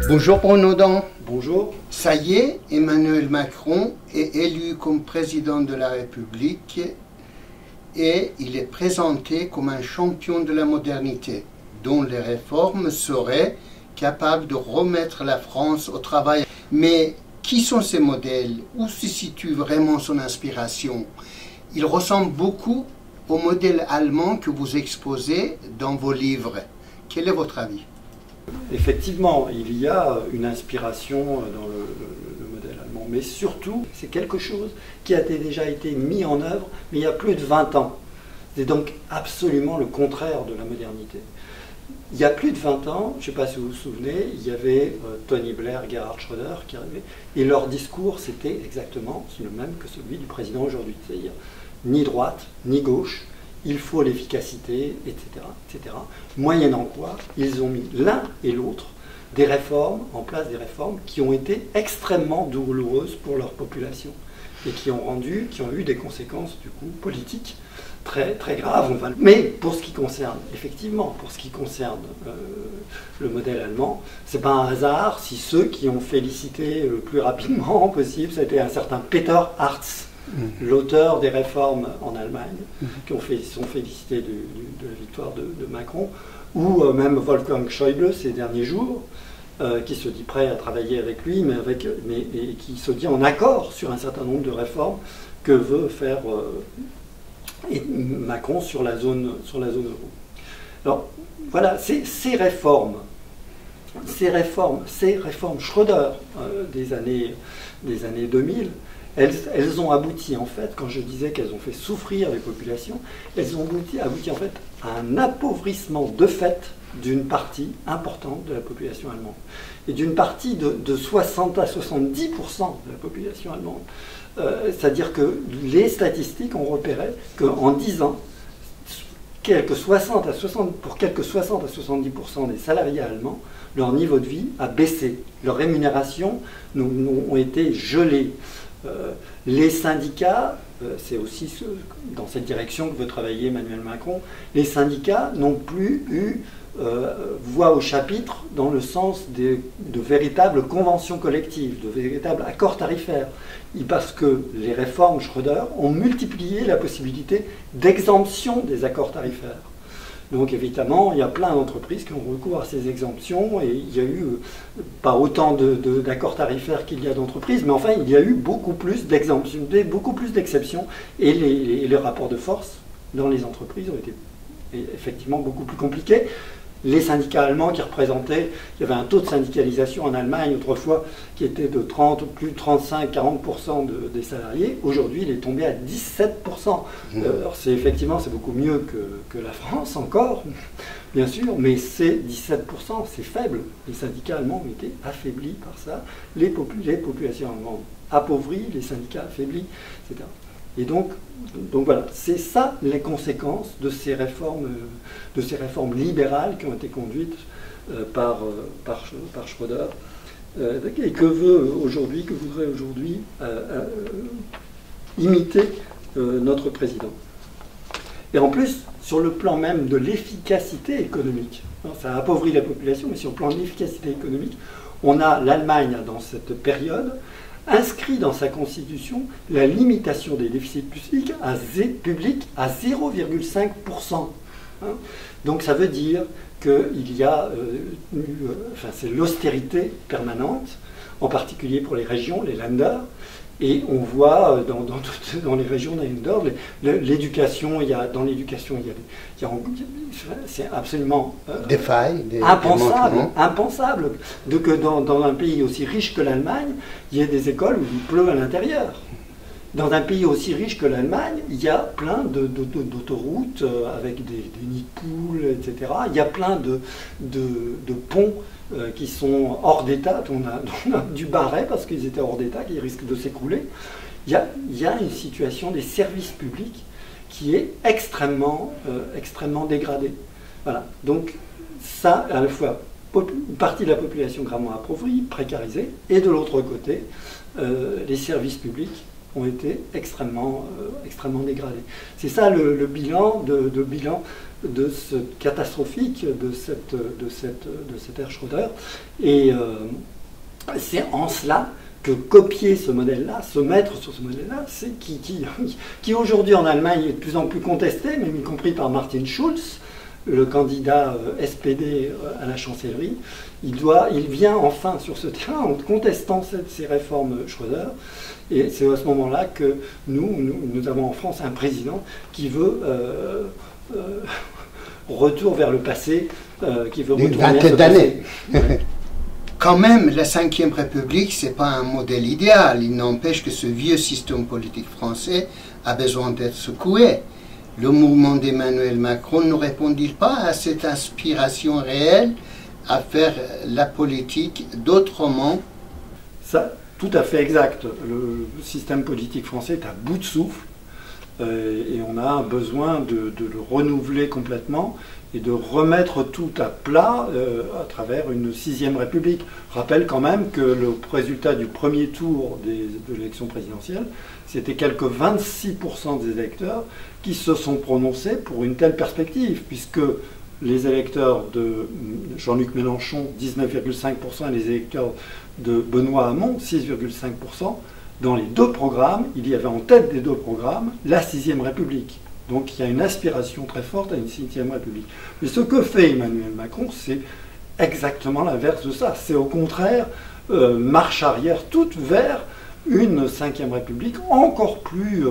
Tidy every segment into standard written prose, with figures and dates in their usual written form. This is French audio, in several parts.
Bonjour Bruno Dan. Bonjour. Ça y est, Emmanuel Macron est élu comme président de la République et il est présenté comme un champion de la modernité, dont les réformes seraient capables de remettre la France au travail. Mais qui sont ces modèles? Où se situe vraiment son inspiration? Il ressemble beaucoup au modèle allemand que vous exposez dans vos livres. Quel est votre avis? Effectivement, il y a une inspiration dans le modèle allemand, mais surtout, c'est quelque chose qui a déjà été mis en œuvre, mais il y a plus de 20 ans. C'est donc absolument le contraire de la modernité. Il y a plus de 20 ans, je ne sais pas si vous vous souvenez, il y avait Tony Blair, Gerhard Schröder qui arrivaient, et leur discours, c'était exactement le même que celui du président aujourd'hui, c'est-à-dire ni droite, ni gauche, il faut l'efficacité, etc., etc. Moyennant quoi, ils ont mis l'un et l'autre des réformes, en place des réformes qui ont été extrêmement douloureuses pour leur population et qui ont eu des conséquences du coup politiques très, très graves. Mais pour ce qui concerne, effectivement, pour ce qui concerne le modèle allemand, c'est pas un hasard si ceux qui ont félicité le plus rapidement possible, c'était un certain Peter Hartz, l'auteur des réformes en Allemagne, qui sont félicités de la victoire de Macron, ou même Wolfgang Schäuble ces derniers jours, qui se dit prêt à travailler avec lui, mais qui se dit en accord sur un certain nombre de réformes que veut faire Macron sur la zone euro. Alors voilà, ces réformes Schröder des années 2000, elles ont abouti en fait, quand je disais qu'elles ont fait souffrir les populations, elles ont abouti en fait à un appauvrissement de fait d'une partie importante de la population allemande. Et d'une partie de 60 à 70% de la population allemande. C'est-à-dire que les statistiques ont repéré qu'en 10 ans, pour quelques 60 à 70% des salariés allemands, leur niveau de vie a baissé. Leurs rémunérations ont été gelées. Les syndicats, c'est aussi dans cette direction que veut travailler Emmanuel Macron, les syndicats n'ont plus eu voix au chapitre dans le sens de véritables conventions collectives, de véritables accords tarifaires. Parce que les réformes Schröder ont multiplié la possibilité d'exemption des accords tarifaires. Donc évidemment, il y a plein d'entreprises qui ont recours à ces exemptions et il y a eu pas autant d'accords tarifaires qu'il y a d'entreprises, mais enfin il y a eu beaucoup plus d'exemptions, beaucoup plus d'exceptions et les rapports de force dans les entreprises ont été effectivement beaucoup plus compliqués. Les syndicats allemands qui représentaient, il y avait un taux de syndicalisation en Allemagne autrefois qui était de plus de 35-40% des salariés. Aujourd'hui, il est tombé à 17%. Alors c'est beaucoup mieux que la France encore, bien sûr, mais c'est 17%, c'est faible. Les syndicats allemands ont été affaiblis par ça. Les populations allemandes appauvries, les syndicats affaiblis, etc. Et donc voilà, c'est ça les conséquences de ces réformes libérales qui ont été conduites par Schröder et que voudrait aujourd'hui imiter notre président. Et en plus, sur le plan même de l'efficacité économique, ça appauvrit la population, mais sur le plan de l'efficacité économique, on a l'Allemagne dans cette période inscrit dans sa constitution la limitation des déficits publics à 0,5%. Donc ça veut dire qu'il y a c'est l'austérité permanente, en particulier pour les régions, les Länder, et on voit dans les régions des Länder, l'éducation, c'est absolument des failles, impensable que dans un pays aussi riche que l'Allemagne, il y ait des écoles où il pleut à l'intérieur. Dans un pays aussi riche que l'Allemagne, il y a plein d'autoroutes avec des nids de poules, etc. Il y a plein de ponts qui sont hors d'état, dont on a dû barrer parce qu'ils étaient hors d'état, qui risquent de s'écrouler. Il y a une situation des services publics qui est extrêmement dégradée. Voilà. Donc ça, à la fois, une partie de la population gravement appauvrie, précarisée, et de l'autre côté, les services publics ont été extrêmement dégradés. C'est ça le bilan de ce catastrophique de cette ère Schröder. Et c'est en cela que copier ce modèle-là, se mettre sur ce modèle-là, c'est qui aujourd'hui en Allemagne est de plus en plus contesté, même y compris par Martin Schulz, le candidat SPD à la chancellerie. Il vient enfin sur ce terrain en contestant ces réformes Schröder. Et c'est à ce moment-là que nous avons en France un président qui veut retour vers le passé, qui veut une vingtaine d'années. Quand même, la Ve République, ce n'est pas un modèle idéal. Il n'empêche que ce vieux système politique français a besoin d'être secoué. Le mouvement d'Emmanuel Macron ne répond-il pas à cette inspiration réelle à faire la politique d'autrement? Ça, tout à fait exact. Le système politique français est à bout de souffle et on a besoin de le renouveler complètement et de remettre tout à plat à travers une 6e République. Je rappelle quand même que le résultat du premier tour de l'élection présidentielle, c'était quelques 26% des électeurs qui se sont prononcés pour une telle perspective, puisque les électeurs de Jean-Luc Mélenchon, 19,5%, et les électeurs de Benoît Hamon, 6,5%, dans les deux programmes, il y avait en tête des deux programmes la 6e République. Donc il y a une aspiration très forte à une 6e République. Mais ce que fait Emmanuel Macron, c'est exactement l'inverse de ça. C'est au contraire marche arrière toute vers une 5e République encore plus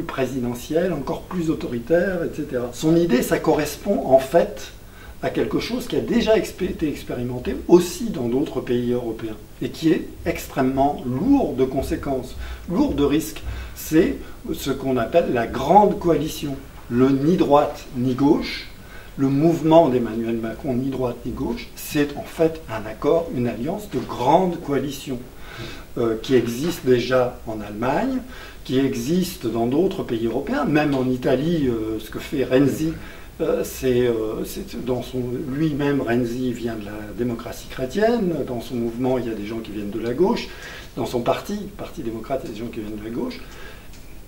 présidentielle, encore plus autoritaire, etc. Son idée, ça correspond en fait à quelque chose qui a déjà été expérimenté aussi dans d'autres pays européens et qui est extrêmement lourd de conséquences, lourd de risques. C'est ce qu'on appelle la grande coalition. Le ni droite ni gauche, le mouvement d'Emmanuel Macron ni droite ni gauche, c'est en fait un accord, une alliance de grande coalition qui existe déjà en Allemagne, qui existe dans d'autres pays européens, même en Italie, ce que fait Renzi. Lui-même, Renzi vient de la démocratie chrétienne. Dans son mouvement, il y a des gens qui viennent de la gauche. Dans son parti démocrate, il y a des gens qui viennent de la gauche.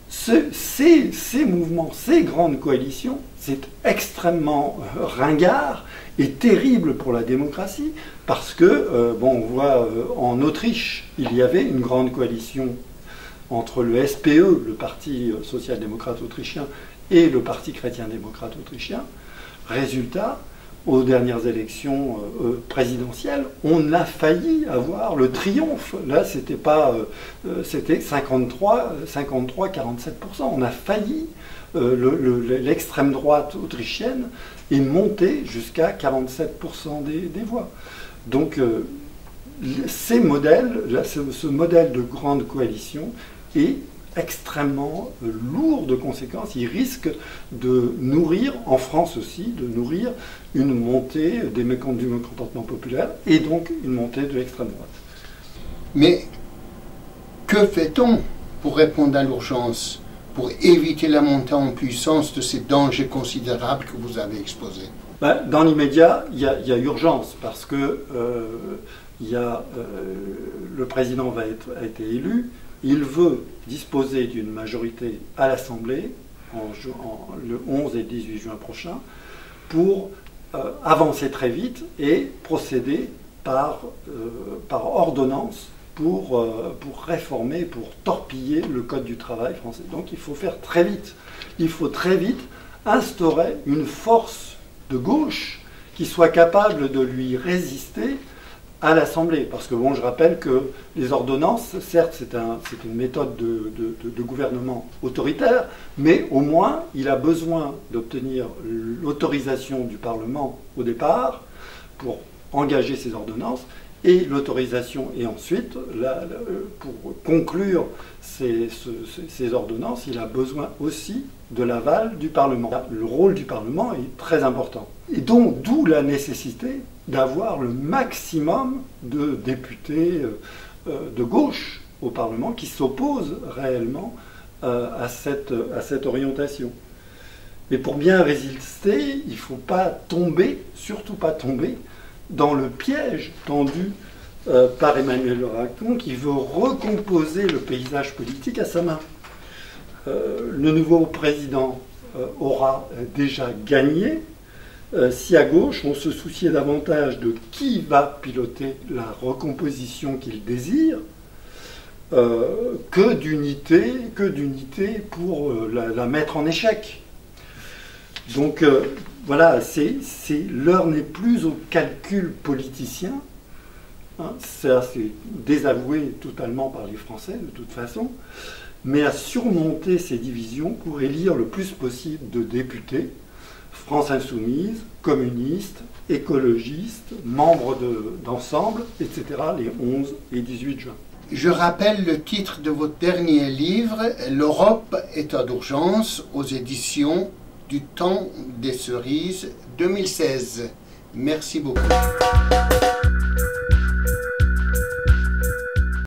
Ces mouvements, ces grandes coalitions, c'est extrêmement ringard et terrible pour la démocratie parce que, on voit en Autriche, il y avait une grande coalition entre le SPE, le Parti social-démocrate autrichien, et le Parti chrétien-démocrate autrichien. Résultat, aux dernières élections présidentielles, on a failli avoir le triomphe. Là, c'était 53-47%. On a failli, l'extrême droite autrichienne est montée jusqu'à 47% des voix. Donc, ce modèle de grande coalition est extrêmement lourd de conséquences. Il risque de nourrir, en France aussi, de nourrir une montée du mécontentement populaire et donc une montée de l'extrême droite. Mais que fait-on pour répondre à l'urgence, pour éviter la montée en puissance de ces dangers considérables que vous avez exposés? Dans l'immédiat, il y a urgence parce que le président a été élu. Il veut disposer d'une majorité à l'Assemblée le 11 et 18 juin prochain pour avancer très vite et procéder par ordonnance pour réformer, pour torpiller le Code du travail français. Donc il faut faire très vite. Il faut très vite instaurer une force de gauche qui soit capable de lui résister à l'Assemblée. Parce que, je rappelle que les ordonnances, certes, c'est une méthode de gouvernement autoritaire, mais au moins, il a besoin d'obtenir l'autorisation du Parlement au départ pour engager ces ordonnances, et l'autorisation, et ensuite, pour conclure ces ordonnances, il a besoin aussi de l'aval du Parlement. Le rôle du Parlement est très important. Et donc, d'où la nécessité d'avoir le maximum de députés de gauche au Parlement qui s'opposent réellement à cette orientation. Mais pour bien résister, il ne faut pas tomber, surtout pas tomber, dans le piège tendu par Emmanuel Macron qui veut recomposer le paysage politique à sa main. Le nouveau président aura déjà gagné si à gauche on se souciait davantage de qui va piloter la recomposition qu'il désire que d'unité pour la mettre en échec. Donc voilà, l'heure n'est plus au calcul politicien. Hein, ça, c'est désavoué totalement par les Français, de toute façon, mais à surmonter ces divisions pour élire le plus possible de députés, France Insoumise, communistes, écologistes, membres d'ensemble, etc., les 11 et 18 juin. Je rappelle le titre de votre dernier livre, L'Europe, état d'urgence, aux éditions du Temps des Cerises, 2016. Merci beaucoup.